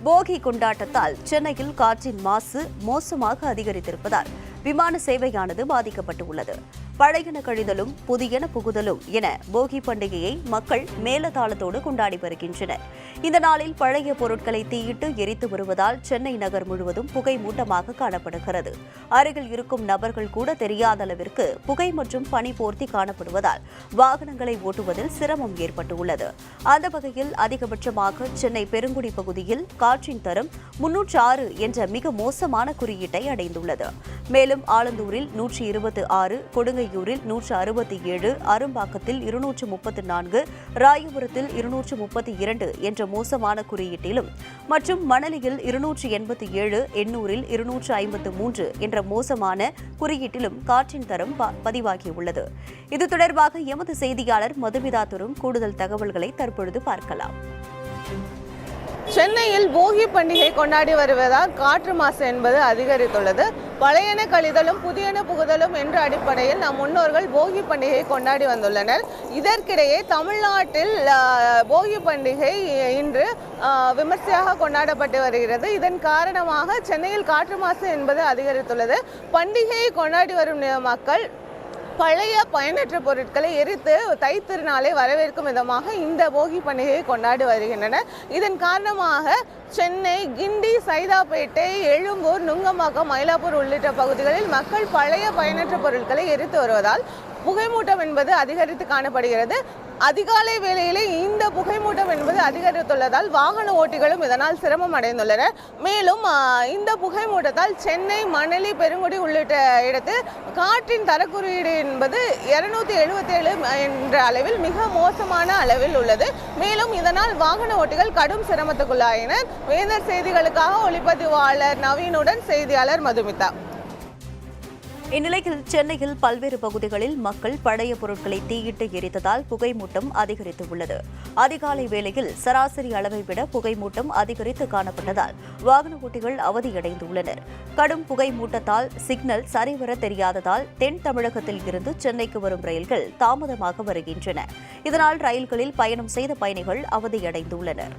போகி கொண்டாட்டத்தால் சென்னையில் காற்றின் மாசு மோசமாக அதிகரித்திருப்பதால் விமான சேவையானது பாதிக்கப்பட்டுள்ளது. பழையன கழிதலும் புதியன புகுதலும் என போகி பண்டிகையை மக்கள் மேலதாளத்தோடு கொண்டாடி வருகின்றனர். இந்த நாளில் பழைய பொருட்களை தீயிட்டு எரித்து வருவதால் சென்னை நகர் முழுவதும் புகை மூட்டமாக காணப்படுகிறது. அருகில் இருக்கும் நபர்கள் கூட தெரியாத அளவிற்கு புகை மற்றும் பனி போர்த்தி காணப்படுவதால் வாகனங்களை ஓட்டுவதில் சிரமம் ஏற்பட்டுள்ளது. அந்த வகையில் அதிகபட்சமாக சென்னை பெருங்குடி பகுதியில் காற்றின் தரம் 306 என்ற மிக மோசமான குறியீட்டை அடைந்துள்ளது. மேலும் ஆலந்தூரில் 126, கொடுங்கையூரில் 167, அரும்பாக்கத்தில் 234, ராயபுரத்தில் 232 என்ற மோசமான குறியீட்டிலும் மற்றும் மணலியில் 287, எண்ணூரில் 253 என்ற மோசமான குறியீட்டிலும் காற்றின் தரம் பதிவாகியுள்ளது. இது தொடர்பாக எமது செய்தியாளர் மதுமிதா தரும் கூடுதல் தகவல்களை தற்பொழுது பார்க்கலாம். சென்னையில் போகி பண்டிகை கொண்டாடி வருவதால் காற்று மாசு என்பது அதிகரித்துள்ளது. பழையன கழிதலும் புதியன புகுதலும் என்ற அடிப்படையில் நம் முன்னோர்கள் போகி பண்டிகை கொண்டாடி வந்துள்ளனர். இதற்கிடையே தமிழ்நாட்டில் போகி பண்டிகை இன்று விமர்சையாக கொண்டாடப்பட்டு வருகிறது. இதன் காரணமாக சென்னையில் காற்று மாசு என்பது அதிகரித்துள்ளது. பண்டிகையை கொண்டாடி வரும் மக்கள் பழைய பயனற்ற பொருட்களை எரித்து தைத்திருநாளை வரவேற்கும் விதமாக இந்த போகி பண்டிகையை கொண்டாடி வருகின்றனர். இதன் காரணமாக சென்னை, கிண்டி, சைதாப்பேட்டை, எழும்பூர், நுங்கம்பாக்கம், மயிலாப்பூர் உள்ளிட்ட பகுதிகளில் மக்கள் பழைய பயனற்ற பொருட்களை எரித்து வருவதால் புகைமூட்டம் என்பது அதிகரித்து காணப்படுகிறது. அதிகாலை வேளையிலே இந்த புகைமூட்டம் என்பது அதிகரித்துள்ளதால் வாகன ஓட்டிகளும் இதனால் சிரமம் அடைந்துள்ளனர். மேலும் இந்த புகைமூட்டத்தால் சென்னை, மணலி, பெருங்குடி உள்ளிட்ட இடத்தில் காற்றின் தரக்குறியீடு என்பது 277 என்ற அளவில் மிக மோசமான அளவில் உள்ளது. மேலும் இதனால் வாகன ஓட்டிகள் கடும் சிரமத்துக்குள்ளாயினர். வேந்தர் செய்திகளுக்காக ஒளிப்பதிவாளர் நவீனுடன் செய்தியாளர் மதுமிதா. இந்நிலையில் சென்னையில் பல்வேறு பகுதிகளில் மக்கள் பழைய பொருட்களை தீயிட்டு எரித்ததால் புகைமூட்டம் அதிகரித்துள்ளது. அதிகாலை வேளையில் சராசரி அளவை விட புகைமூட்டம் அதிகரித்து காணப்பட்டதால் வாகன ஓட்டிகள் அவதியடைந்துள்ளனர். கடும் புகைமூட்டத்தால் சிக்னல் சரிவர தெரியாததால் தென் தமிழகத்தில் இருந்து சென்னைக்கு வரும் ரயில்கள் தாமதமாக வருகின்றன. இதனால் ரயில்களில் பயணம் செய்த பயணிகள் அவதியடைந்துள்ளனர்.